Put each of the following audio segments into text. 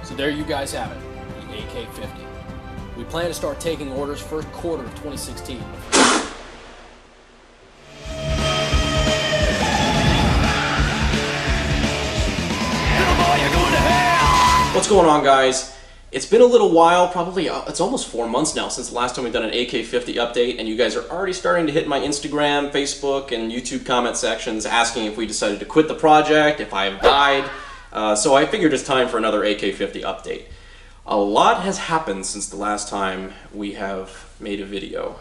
So there you guys have it, the AK-50. We plan to start taking orders first quarter of 2016. What's going on, guys? It's been a little while, probably it's almost 4 months now since the last time we've done an AK-50 update, and you guys are already starting to hit my Instagram, Facebook, and YouTube comment sections asking if we decided to quit the project, if I have died. So I figured it's time for another AK-50 update. A lot has happened since the last time we have made a video.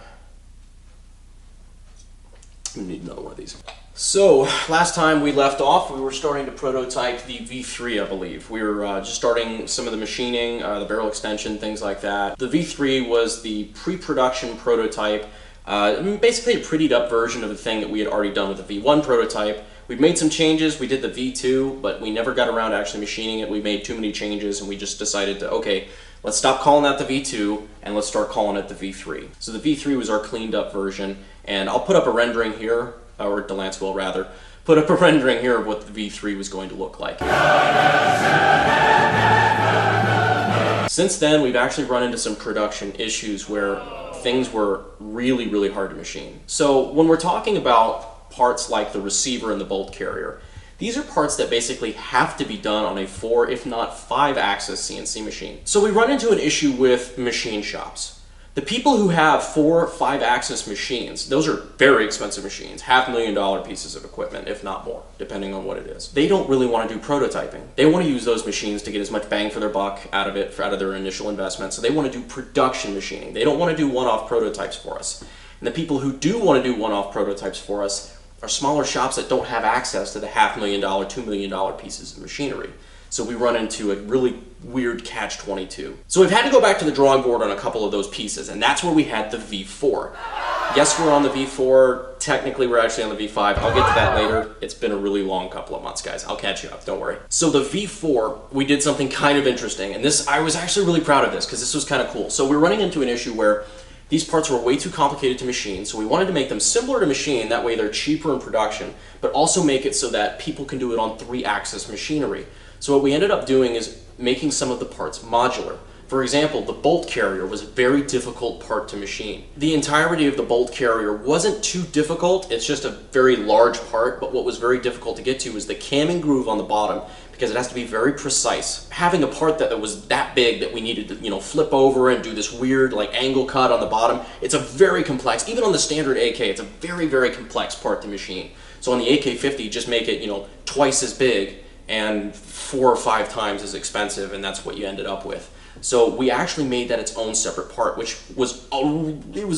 We need another one of these. So, last time we left off, we were starting to prototype the V3, I believe. We were just starting some of the machining, the barrel extension, things like that. The V3 was the pre-production prototype, basically a prettied up version of the thing that we had already done with the V1 prototype. We've made some changes. We did the V2, but we never got around to actually machining it. We made too many changes, and we just decided to, okay, let's stop calling that the V2, and let's start calling it the V3. So the V3 was our cleaned up version, and I'll put up a rendering here, or Delance will rather, put up a rendering here of what the V3 was going to look like. Since then, we've actually run into some production issues where things were really, really hard to machine. So when we're talking about parts like the receiver and the bolt carrier, these are parts that basically have to be done on a 4, if not 5-axis CNC machine. So we run into an issue with machine shops. The people who have 4 5-axis machines, those are very expensive machines, $500,000 pieces of equipment, if not more, depending on what it is. They don't really want to do prototyping. They want to use those machines to get as much bang for their buck out of it, out of their initial investment, so they want to do production machining. They don't want to do one-off prototypes for us. And the people who do want to do one-off prototypes for us are smaller shops that don't have access to the $500,000, $2 million pieces of machinery. So we run into a really weird catch-22. So we've had to go back to the drawing board on a couple of those pieces, and that's where we had the V4. Yes, we're on the V4. Technically, we're actually on the V5. I'll get to that later. It's been a really long couple of months, guys. I'll catch you up, don't worry. So the V4, we did something kind of interesting, and this, I was actually really proud of this because this was kind of cool. So we're running into an issue where these parts were way too complicated to machine, so we wanted to make them simpler to machine, that way they're cheaper in production, but also make it so that people can do it on 3-axis machinery. So what we ended up doing is making some of the parts modular. For example, the bolt carrier was a very difficult part to machine. The entirety of the bolt carrier wasn't too difficult, it's just a very large part, but what was very difficult to get to was the cam and groove on the bottom, because it has to be very precise. Having a part that was that big that we needed to, flip over and do this weird like angle cut on the bottom, it's a very complex, even on the standard AK, it's a very, very complex part to machine. So on the AK-50, just make it, twice as big and 4 or 5 times as expensive, and that's what you ended up with. So we actually made that its own separate part, which was a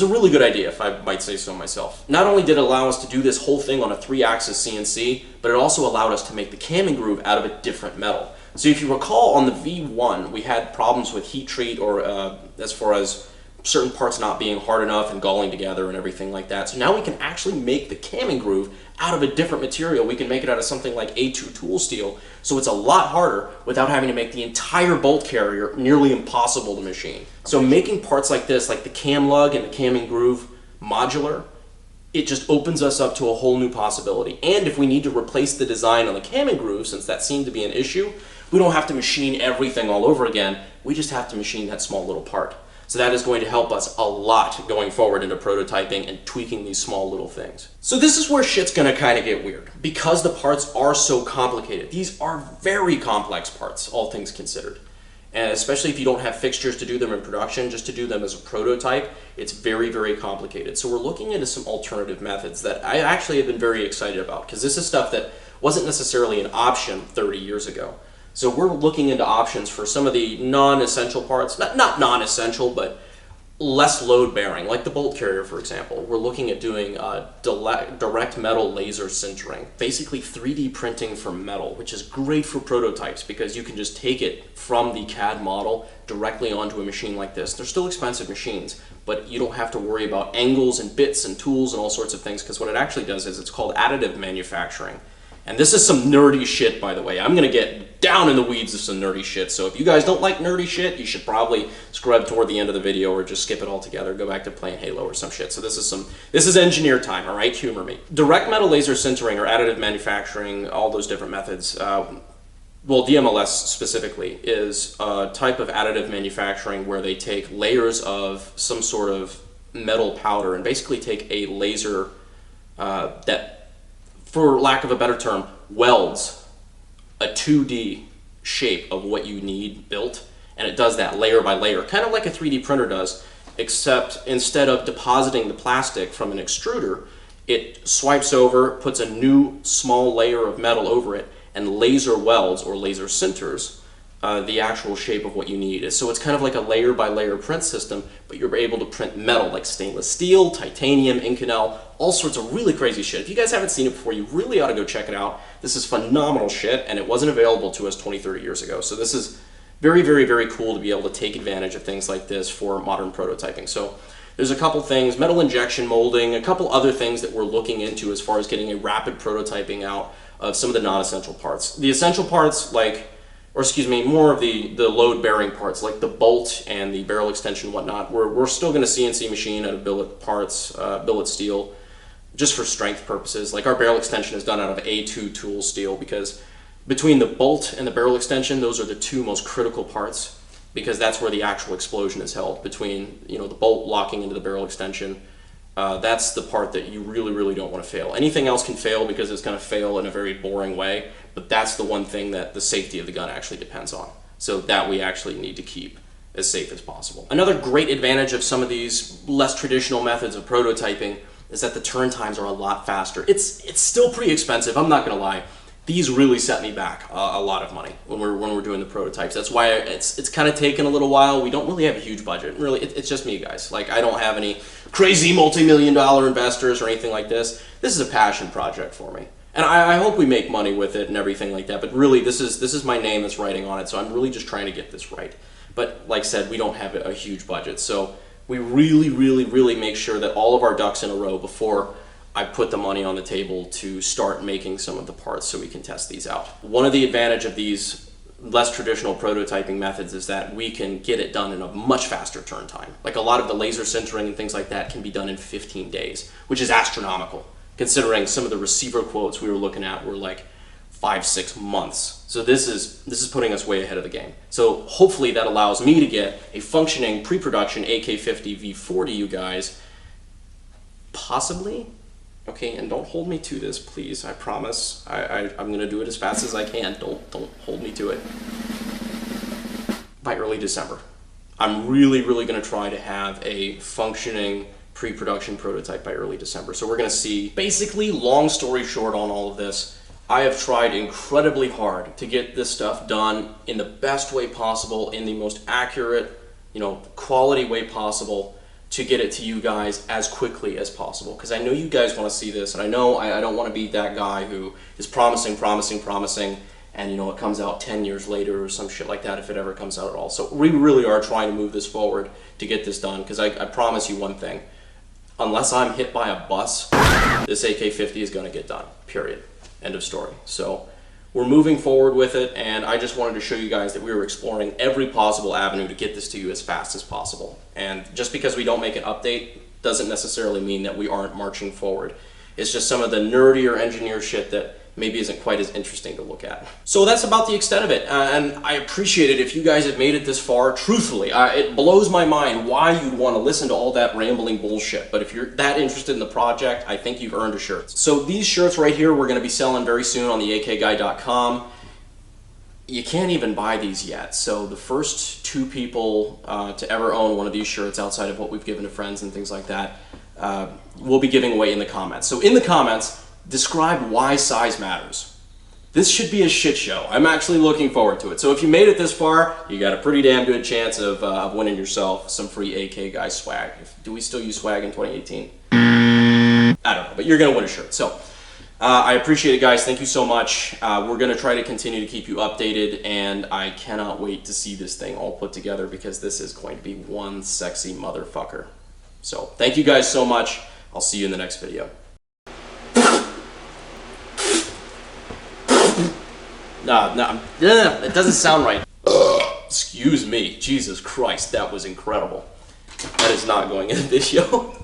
really good idea, if I might say so myself. Not only did it allow us to do this whole thing on a 3-axis CNC, but it also allowed us to make the cam and groove out of a different metal. So if you recall, on the V1, we had problems with heat treat, or as far as certain parts not being hard enough and galling together and everything like that. So now we can actually make the cam and groove out of a different material. We can make it out of something like A2 tool steel, so it's a lot harder without having to make the entire bolt carrier nearly impossible to machine. So making parts like this, like the cam lug and the cam and groove modular, it just opens us up to a whole new possibility. And if we need to replace the design on the cam and groove, since that seemed to be an issue, we don't have to machine everything all over again. We just have to machine that small little part. So that is going to help us a lot going forward into prototyping and tweaking these small little things. So this is where shit's gonna kind of get weird. Because the parts are so complicated. These are very complex parts, all things considered. And especially if you don't have fixtures to do them in production, just to do them as a prototype, it's very, very complicated. So we're looking into some alternative methods that I actually have been very excited about, because this is stuff that wasn't necessarily an option 30 years ago. So we're looking into options for some of the non-essential parts, not non-essential, but less load-bearing, like the bolt carrier, for example. We're looking at doing direct metal laser sintering, basically 3D printing for metal, which is great for prototypes because you can just take it from the CAD model directly onto a machine like this. They're still expensive machines, but you don't have to worry about angles and bits and tools and all sorts of things, because what it actually does is it's called additive manufacturing. And this is some nerdy shit, by the way. I'm going to get down in the weeds of some nerdy shit, so if you guys don't like nerdy shit, you should probably scrub toward the end of the video or just skip it altogether, go back to playing Halo or some shit. So this is engineer time, all right? Humor me. Direct metal laser sintering or additive manufacturing, all those different methods, well, DMLS specifically is a type of additive manufacturing where they take layers of some sort of metal powder and basically take a laser that, for lack of a better term, welds a 2D shape of what you need built, and it does that layer by layer, kind of like a 3D printer does, except instead of depositing the plastic from an extruder, it swipes over, puts a new small layer of metal over it, and laser welds or laser sinters the actual shape of what you need. So it's kind of like a layer by layer print system, but you're able to print metal like stainless steel, titanium, Inconel, all sorts of really crazy shit. If you guys haven't seen it before, you really ought to go check it out. This is phenomenal shit, and it wasn't available to us 20, 30 years ago. So this is very, very, very cool to be able to take advantage of things like this for modern prototyping. So there's a couple things, metal injection molding, a couple other things that we're looking into as far as getting a rapid prototyping out of some of the non-essential parts. The essential parts, like, or excuse me, more of the load-bearing parts, like the bolt and the barrel extension and whatnot, we're still going to CNC machine out of billet parts, billet steel, just for strength purposes. Like our barrel extension is done out of A2 tool steel, because between the bolt and the barrel extension, those are the two most critical parts, because that's where the actual explosion is held, between, you know, the bolt locking into the barrel extension. That's the part that you really, really don't want to fail. Anything else can fail because it's going to fail in a very boring way, but that's the one thing that the safety of the gun actually depends on. So that we actually need to keep as safe as possible. Another great advantage of some of these less traditional methods of prototyping is that the turn times are a lot faster. It's still pretty expensive, I'm not going to lie. These really set me back a lot of money when we're doing the prototypes. That's why it's kind of taken a little while. We don't really have a huge budget. Really, it's just me, guys. Like, I don't have any crazy multi-million-dollar investors or anything like this. This is a passion project for me, and I hope we make money with it and everything like that. But really, this is my name that's writing on it, so I'm really just trying to get this right. But like I said, we don't have a huge budget, so we really, really, really make sure that all of our ducks in a row before I put the money on the table to start making some of the parts so we can test these out. One of the advantage of these less traditional prototyping methods is that we can get it done in a much faster turn time. Like a lot of the laser sintering and things like that can be done in 15 days, which is astronomical, considering some of the receiver quotes we were looking at were like 5-6 months. So this is putting us way ahead of the game. So hopefully that allows me to get a functioning pre-production AK-50 V4 to you guys, possibly. Okay, and don't hold me to this, please. I promise. I'm going to do it as fast as I can. Don't hold me to it. By early December. I'm really, really going to try to have a functioning pre-production prototype by early December. So we're going to see, basically, long story short on all of this, I have tried incredibly hard to get this stuff done in the best way possible, in the most accurate, quality way possible, to get it to you guys as quickly as possible, because I know you guys want to see this, and I know I don't want to be that guy who is promising, and it comes out 10 years later or some shit like that, if it ever comes out at all. So we really are trying to move this forward to get this done, because I promise you one thing: unless I'm hit by a bus, this AK-50 is going to get done, period. End of story. So we're moving forward with it, and I just wanted to show you guys that we were exploring every possible avenue to get this to you as fast as possible. And just because we don't make an update doesn't necessarily mean that we aren't marching forward. It's just some of the nerdier engineer shit that maybe isn't quite as interesting to look at. So that's about the extent of it, and I appreciate it if you guys have made it this far. Truthfully, it blows my mind why you'd want to listen to all that rambling bullshit, but if you're that interested in the project, I think you've earned a shirt. So these shirts right here we're going to be selling very soon on the akguy.com. You can't even buy these yet, so the first 2 people to ever own one of these shirts outside of what we've given to friends and things like that, we'll be giving away in the comments. So in the comments, describe why size matters. This should be a shit show. I'm actually looking forward to it. So if you made it this far, you got a pretty damn good chance of winning yourself some free AK Guy swag. Do we still use swag in 2018? I don't know, but you're going to win a shirt. So I appreciate it, guys. Thank you so much. We're going to try to continue to keep you updated, and I cannot wait to see this thing all put together, because this is going to be one sexy motherfucker. So thank you guys so much. I'll see you in the next video. No, it doesn't sound right. Excuse me. Jesus Christ, that was incredible. That is not going in the video.